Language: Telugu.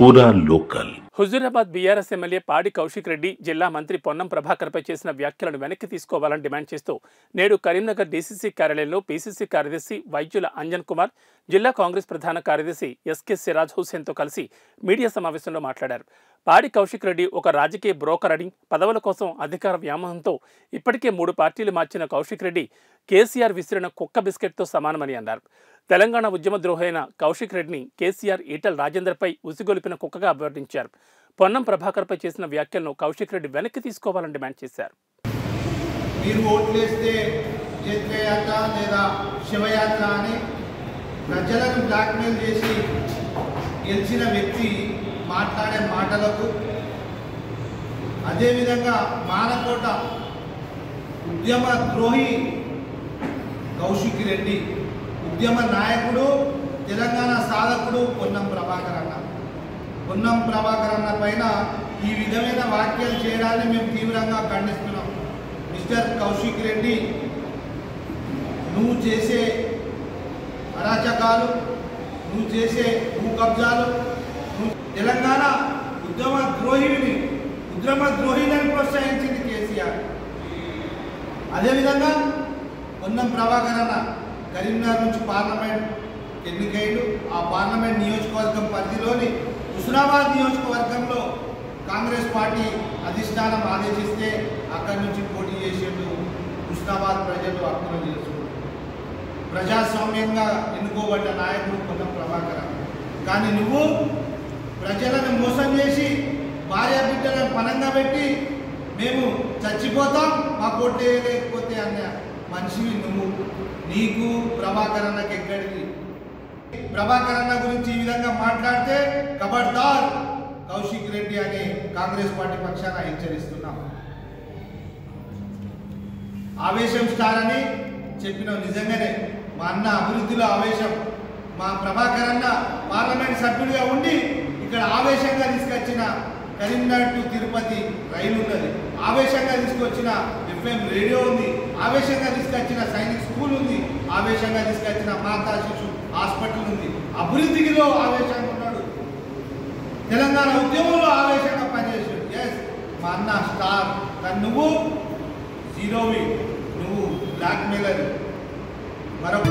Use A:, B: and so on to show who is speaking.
A: पूरा लोकल।
B: హుజూరాబాద్ బీఆర్ఎస్ ఎమ్మెల్యే పాడి కౌశిక్ రెడ్డి జిల్లా మంత్రి పొన్నం ప్రభాకర్పై చేసిన వ్యాఖ్యలను వెనక్కి తీసుకోవాలని డిమాండ్ చేస్తూ నేడు కరీంనగర్ డీసీసీ కార్యాలయంలో పీసీసీ కార్యదర్శి వైద్యుల అంజన్ కుమార్, జిల్లా కాంగ్రెస్ ప్రధాన కార్యదర్శి ఎస్కే సిరాజ్ హుస్సేన్తో కలిసి మీడియా సమావేశంలో మాట్లాడారు. పాడి కౌశిక్ రెడ్డి ఒక రాజకీయ బ్రోకర్ అని, పదవుల కోసం అధికార వ్యామోహంతో ఇప్పటికే 3 పార్టీలు మార్చిన కౌశిక్ రెడ్డి కేసీఆర్ విసిరిన కుక్క బిస్కెట్తో సమానమని అన్నారు. తెలంగాణ ఉద్యమ ద్రోహైన కౌశిక్ రెడ్డిని కేసీఆర్ ఈటల రాజేందర్పై ఉసిగొలిపిన కుక్కగా అభివర్ణించారు. పొన్నం ప్రభాకర్పై చేసిన వ్యాఖ్యలను కౌశిక్ రెడ్డి వెనక్కి తీసుకోవాలని డిమాండ్ చేశారు.
C: మీరు ఓట్లేస్తే జైత్రయాత్ర లేదా శివయాత్ర అని ప్రజలను బ్లాక్మెయిల్ చేసి గెలిచిన వ్యక్తి మాట్లాడే మాటలకు, అదేవిధంగా మానకోట ఉద్యమ ద్రోహి కౌశిక్ రెడ్డి, ఉద్యమ నాయకుడు, తెలంగాణ సాధకుడు పొన్నం ప్రభాకర్ అన్న పైన ఈ విధమైన వ్యాఖ్యలు చేయడాన్ని మేము తీవ్రంగా ఖండిస్తున్నాం. మిస్టర్ కౌశిక్ రెడ్డి, నువ్వు చేసే అరాచకాలు, నువ్వు చేసే భూ కబ్జాలు, నువ్వు తెలంగాణ ఉద్యమ ద్రోహిలను ప్రోత్సహించింది కేసీఆర్. అదేవిధంగా పొన్నం ప్రభాకర్ అన్న కరీంనగర్ నుంచి పార్లమెంట్ ఎన్నికైలు. ఆ పార్లమెంట్ నియోజకవర్గం పరిధిలోని హుస్నాబాద్ నియోజకవర్గంలో కాంగ్రెస్ పార్టీ అధిష్టానం ఆదేశిస్తే అక్కడి నుంచి పోటీ చేసేందు హుస్నాబాద్ ప్రజలు హక్కును చేసుకుంటారు. ప్రజాస్వామ్యంగా ఎన్నుకోబడ్డ నాయకుడు పొన్నం ప్రభాకర్. కానీ నువ్వు ప్రజలను మోసం చేసి భార్య బిడ్డలను పనంగా పెట్టి మేము చచ్చిపోతాం మా కోట్ వేయలేకపోతే అన్న మనిషివి నువ్వు. నీకు ప్రభాకర్ అన్నకి ఎక్కడికి? ప్రభాకర్ అన్న గురించి ఈ విధంగా మాట్లాడితే ఖబర్దార్ కౌశిక్ రెడ్డి అనే కాంగ్రెస్ పార్టీ పక్షాన హెచ్చరిస్తున్నాం. ఆవేశం స్టార్ అని చెప్పినాం. నిజంగానే మా అన్న అభివృద్ధిలో ఆవేశం. మా ప్రభాకర్ అన్న పార్లమెంట్ సభ్యుడిగా ఉండి ఇక్కడ ఆవేశంగా తీసుకొచ్చిన కరీంనగర్ టు తిరుపతి రైలు ఉన్నది, ఆవేశంగా తీసుకొచ్చిన FM రేడియో ఉంది, ఆవేశంగా తీసుకొచ్చిన సైనిక్ స్కూల్ ఉంది, ఆవేశంగా తీసుకొచ్చిన మాతా శిశు హాస్పిటల్ ఉంది. అభివృద్ధిలో ఆవేశంగా ఉన్నాడు. తెలంగాణ ఉద్యమంలో ఆవేశంగా పనిచేసాడు. ఎస్, మా అన్న స్టార్. కానీ నువ్వు జీరోవి, నువ్వు బ్లాక్ మెయిలర్. మరొక